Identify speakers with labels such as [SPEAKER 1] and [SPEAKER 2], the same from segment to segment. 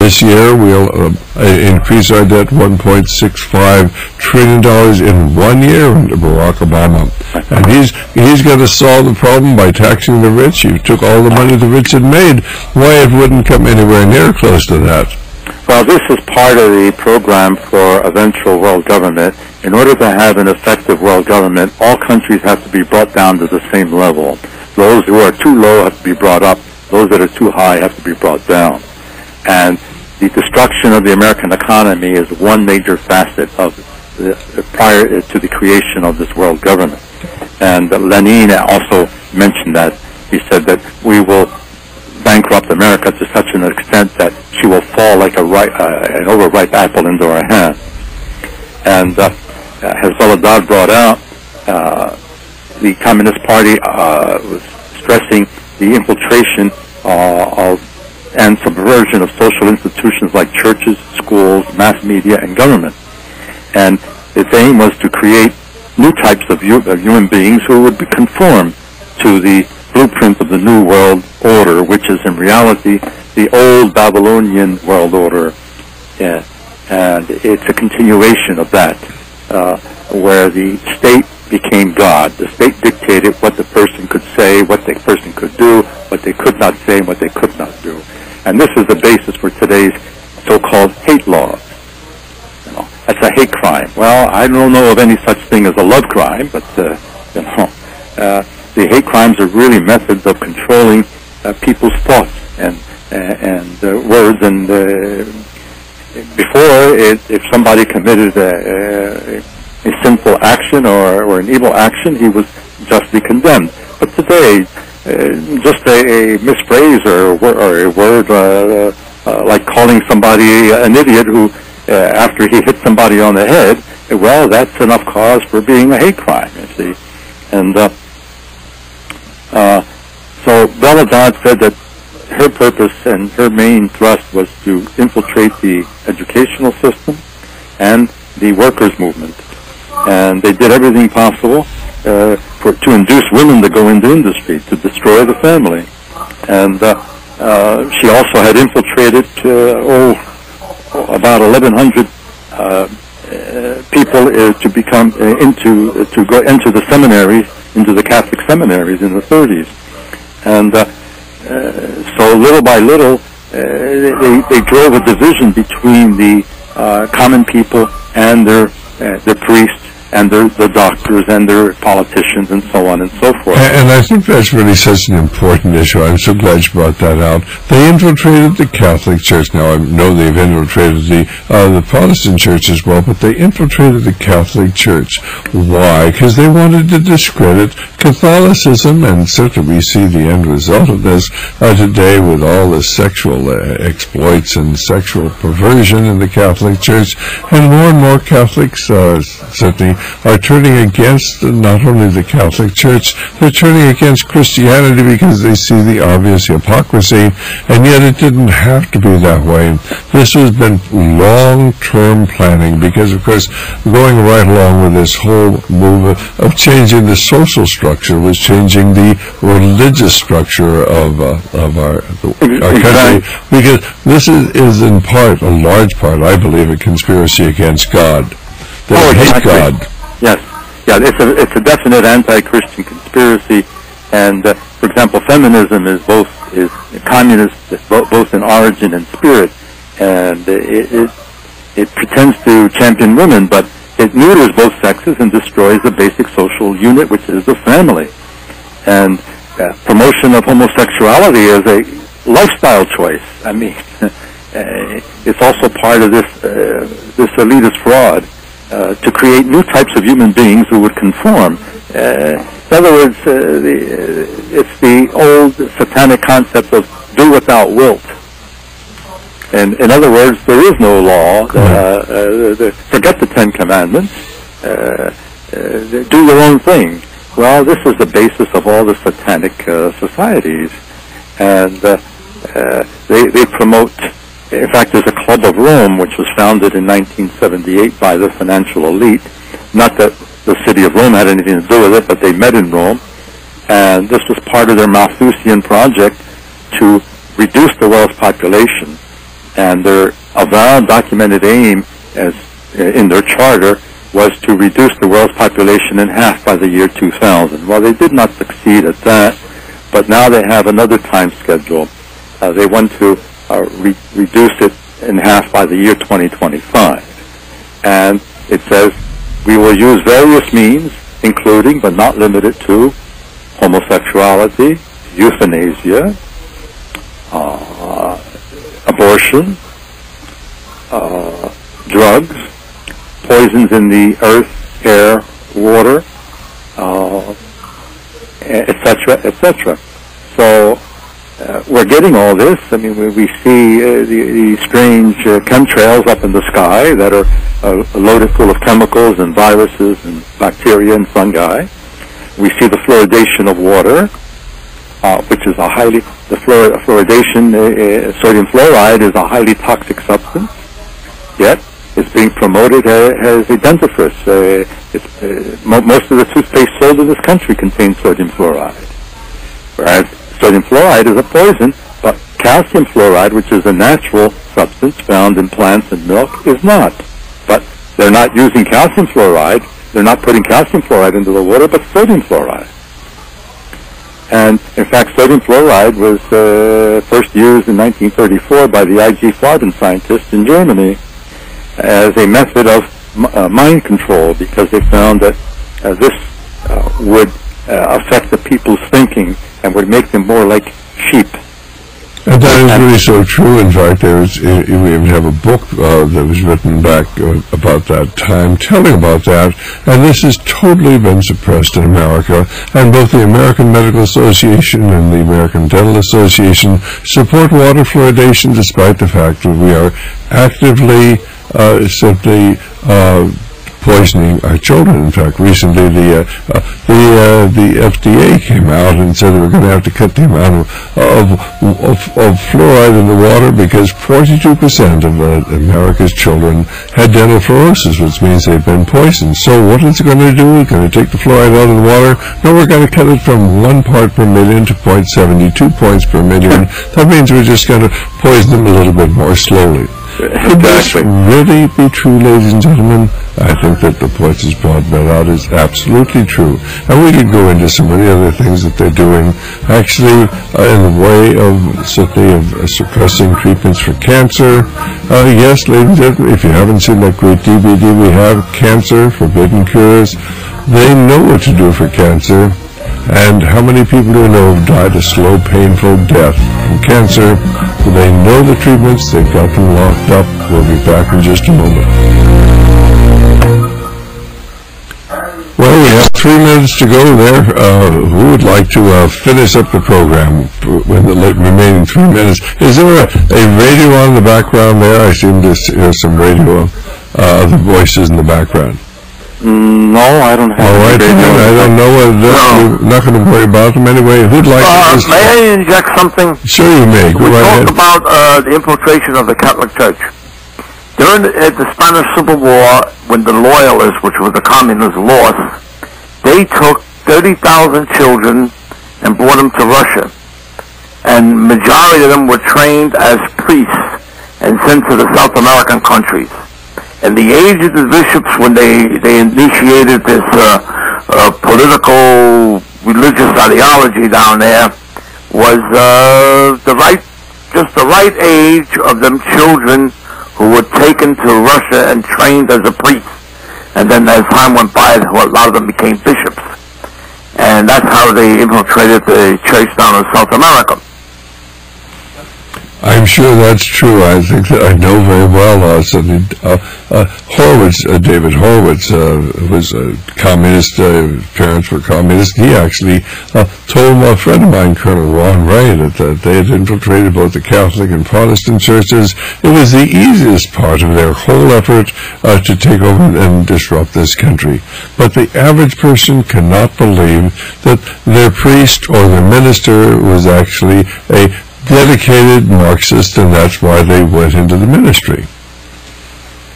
[SPEAKER 1] this year we'll increase our debt $1.65 trillion in 1 year under Barack Obama. And he's going to solve the problem by taxing the rich. You took all the money the rich had made. Why it wouldn't come anywhere near close to that?
[SPEAKER 2] Well, this is part of the program for eventual world government. In order to have an effective world government, all countries have to be brought down to the same level. Those who are too low have to be brought up. Those that are too high have to be brought down. And the destruction of the American economy is one major facet of prior to the creation of this world government. And Lenin also mentioned that. He said that we will bankrupt America to such an extent that she will fall like an overripe apple into our hand. And as Bella Dodd brought out, the Communist Party was stressing the infiltration and subversion of social institutions like churches, schools, mass media, and government. And its aim was to create new types of human beings who would conform to the blueprint of the New World Order, which is in reality the old Babylonian world order. And it's a continuation of that, where the state became God. The state dictated what the person could say, what the person could do, what they could not say, and what they could not do. And this is the basis for today's so-called hate laws. You know, that's a hate crime. Well, I don't know of any such thing as a love crime, but the hate crimes are really methods of controlling people's thoughts and words. And before, if somebody committed a sinful action or an evil action, he was justly condemned. But today, just a misphrase or a word like calling somebody an idiot who, after he hit somebody on the head, well, that's enough cause for being a hate crime, you see. And so Bella Dodd said that her purpose and her main thrust was to infiltrate the educational system and the workers' movement. And they did everything possible to induce women to go into industry, to destroy the family. And she also had infiltrated about 1,100 people to become to go into the seminaries, into the Catholic seminaries in the 30s. And so little by little, they drove a division between the common people and their priests and the doctors and their politicians and so on and so forth.
[SPEAKER 1] And I think that's really such an important issue. I'm so glad you brought that out. They infiltrated the Catholic Church. Now, I know they've infiltrated the Protestant Church as well, but they infiltrated the Catholic Church. Why? Because they wanted to discredit Catholicism, and certainly we see the end result of this today with all the sexual exploits and sexual perversion in the Catholic Church, and more Catholics certainly are turning against not only the Catholic Church, they're turning against Christianity because they see the obvious hypocrisy, and yet it didn't have to be that way. This has been long-term planning because, of course, going right along with this whole movement of changing the social structure was changing the religious structure of our country, because this is in part, a large part, I believe, a conspiracy against God. They hate God.
[SPEAKER 2] Yes. Yeah, it's a definite anti-Christian conspiracy, and for example, feminism is communist, both in origin and spirit, and it pretends to champion women, but it neuters both sexes and destroys the basic social unit, which is the family. And promotion of homosexuality is a lifestyle choice. I mean, it's also part of this elitist fraud. To create new types of human beings who would conform. In other words, it's the old satanic concept of do without wilt. And in other words, there is no law. Forget the Ten Commandments. Do your own thing. Well, this is the basis of all the satanic societies. And they promote. In fact, there's a Club of Rome, which was founded in 1978 by the financial elite. Not that the city of Rome had anything to do with it, but they met in Rome. And this was part of their Malthusian project to reduce the world's population And their avowed documented aim, as in their charter, was to reduce the world's population in half by the year 2000. Well, they did not succeed at that, but now they have another time schedule. They want to reduce it in half by the year 2025. And it says, we will use various means, including but not limited to homosexuality, euthanasia, abortion, drugs, poisons in the earth, air, water, etc., etc. So we're getting all this. I mean, we see the strange chemtrails up in the sky that are loaded full of chemicals and viruses and bacteria and fungi. We see the fluoridation of water, which is fluoridation, sodium fluoride is a highly toxic substance, yet it's being promoted as a dentifrice. Most of the toothpaste sold in this country contains sodium fluoride, whereas sodium fluoride is a poison, but calcium fluoride, which is a natural substance found in plants and milk, is not. But they're not using calcium fluoride. They're not putting calcium fluoride into the water, but sodium fluoride. And, in fact, sodium fluoride was first used in 1934 by the IG Farben scientists in Germany as a method of mind control, because they found that this would affect the people's thinking and would make them more like sheep.
[SPEAKER 1] And that is really so true. In fact, we even have a book that was written back about that time, telling about that, and this has totally been suppressed in America, and both the American Medical Association and the American Dental Association support water fluoridation, despite the fact that we are actively simply poisoning our children. In fact, recently the FDA came out and said we're going to have to cut the amount of fluoride in the water, because 42% of America's children had dental fluorosis, which means they've been poisoned. So what is it going to do? We're going to take the fluoride out of the water? No, we're going to cut it from 1 part per million to 0.72 parts per million. That means we're just going to poison them a little bit more slowly. Could this really be true, ladies and gentlemen? I think that the point is brought out is absolutely true. And we could go into some of the other things that they're doing, actually, in the way of simply of suppressing treatments for cancer. Yes, ladies and gentlemen, if you haven't seen that great DVD we have, Cancer, Forbidden Cures, they know what to do for cancer. And how many people do you know have died a slow, painful death from cancer? They know the treatments. They've got them locked up. We'll be back in just a moment. Well, we have 3 minutes to go there. Who would like to finish up the program with the remaining 3 minutes? Is there a radio on in the background there? I seem to hear some radio, other voices in the background.
[SPEAKER 2] No, I don't have
[SPEAKER 1] any radio. I don't know whether you're not going to worry about them anyway. Who'd like to...
[SPEAKER 3] May I inject something?
[SPEAKER 1] Sure you may. Go ahead.
[SPEAKER 3] We talked about the infiltration of the Catholic Church. During the Spanish Civil War, when the Loyalists, which were the Communists, lost, they took 30,000 children and brought them to Russia. And majority of them were trained as priests and sent to the South American countries. And the age of the bishops, when they initiated this political, religious ideology down there, was the right age of them children who were taken to Russia and trained as a priest. And then as time went by, a lot of them became bishops. And that's how they infiltrated the church down in South America.
[SPEAKER 1] I'm sure that's true. I think that I know very well. David Horowitz, was a communist. Parents were communist. He actually told a friend of mine, Colonel Ron Ray, that they had infiltrated both the Catholic and Protestant churches. It was the easiest part of their whole effort to take over and disrupt this country. But the average person cannot believe that their priest or their minister was actually a dedicated Marxist, and that's why they went into the ministry.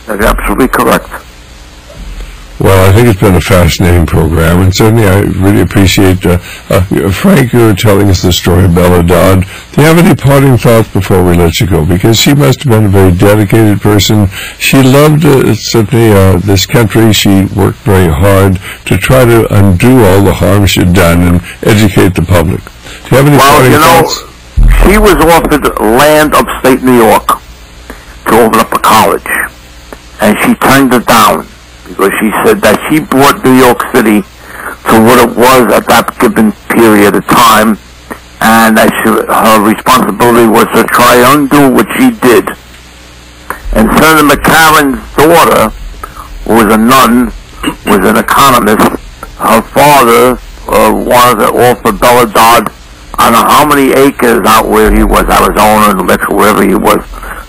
[SPEAKER 3] That's absolutely correct.
[SPEAKER 1] Well, I think it's been a fascinating program, and certainly I really appreciate Frank, you telling us the story of Bella Dodd. Do you have any parting thoughts before we let you go? Because she must have been a very dedicated person. She loved certainly this country. She worked very hard to try to undo all the harm she'd done and educate the public. Do you have any parting thoughts?
[SPEAKER 3] She was offered land upstate New York to open up a college, and she turned it down because she said that she brought New York City to what it was at that given period of time, and that her responsibility was to try and undo what she did. And Senator McCarran's daughter, who was a nun, was an economist. Her father wanted to offer Bella Dodd, I don't know how many acres out where he was, Arizona, New Mexico, wherever he was,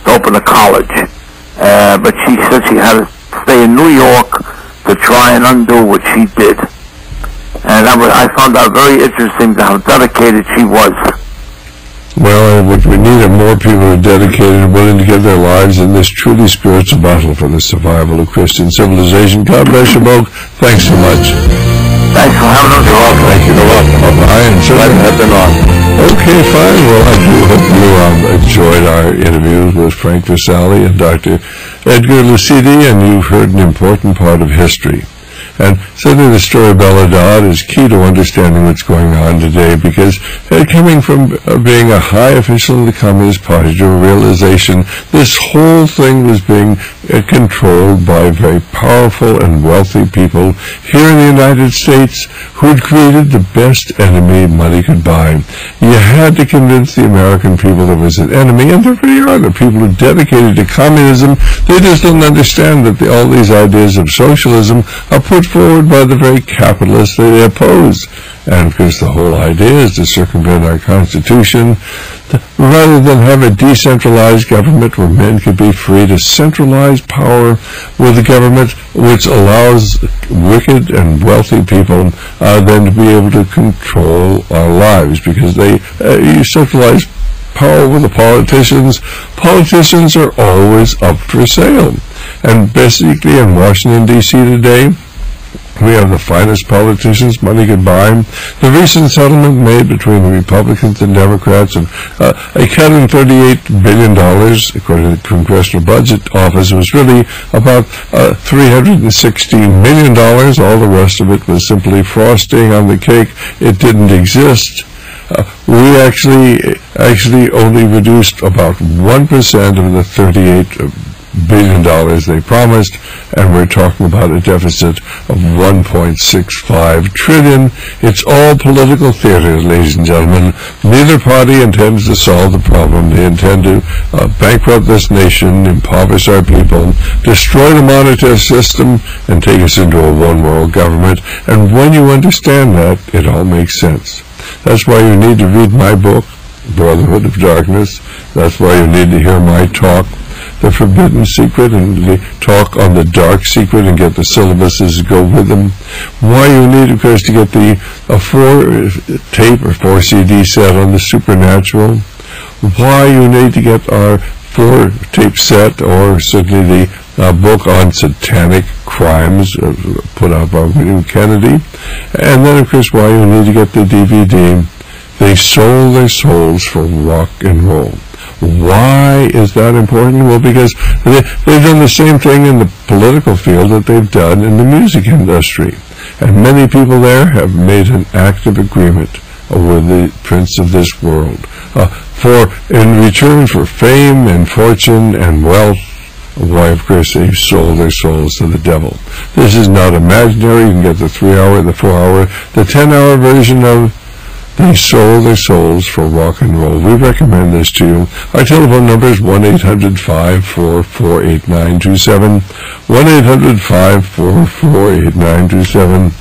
[SPEAKER 3] to open a college. But she said she had to stay in New York to try and undo what she did. And I found that very interesting, how dedicated she was.
[SPEAKER 1] Well, what we need are more people who are dedicated and willing to give their lives in this truly spiritual battle for the survival of Christian civilization. God bless you both. Thanks so much.
[SPEAKER 3] Thanks for having us on.
[SPEAKER 1] Thank you. You're welcome. Bye-bye. And so glad to have been on. Okay, fine. Well, I do hope you enjoyed our interviews with Frank Vassalli and Dr. Edgar Lucidi, and you've heard an important part of history. And certainly the story of Bella Dodd is key to understanding what's going on today, because coming from being a high official in the Communist Party to a realization this whole thing was being controlled by very powerful and wealthy people here in the United States who had created the best enemy money could buy. You had to convince the American people there was an enemy, and there really are the people who are dedicated to communism. They just don't understand that all these ideas of socialism are put forward by the very capitalists they oppose. And of course the whole idea is to circumvent our Constitution, rather than have a decentralized government where men could be free to centralize power with a government which allows wicked and wealthy people then to be able to control our lives, because you centralize power with the politicians. Politicians are always up for sale. And basically in Washington, D.C. today, we have the finest politicians money could buy. The recent settlement made between the Republicans and Democrats of a cut in $38 billion, according to the Congressional Budget Office, was really about $316 million. All the rest of it was simply frosting on the cake. It didn't exist. We actually only reduced about 1% of the $38 billion they promised, and we're talking about a deficit of $1.65 trillion. It's all political theater, ladies and gentlemen. Neither party intends to solve the problem. They intend to bankrupt this nation, impoverish our people, destroy the monetary system, and take us into a one-world government. And when you understand that, it all makes sense. That's why you need to read my book, Brotherhood of Darkness. That's why you need to hear my talk, The Forbidden Secret, and the talk on the Dark Secret, and get the syllabuses to go with them. Why you need, of course, to get the 4-tape or 4-CD set on the supernatural. Why you need to get our 4-tape set, or certainly the book on satanic crimes put out by William Kennedy. And then, of course, why you need to get the DVD, They Sold Their Souls for Rock and Roll. Why is that important? Well, because they've done the same thing in the political field that they've done in the music industry. And many people there have made an active agreement with the prince of this world. In return for fame and fortune and wealth, why, of course, they've sold their souls to the devil. This is not imaginary. You can get the 3-hour, the 4-hour, the 10-hour version of They Sold Their Souls for Rock and Roll. We recommend this to you. Our telephone number is 1-800-544-8927, 1-800-544-8927.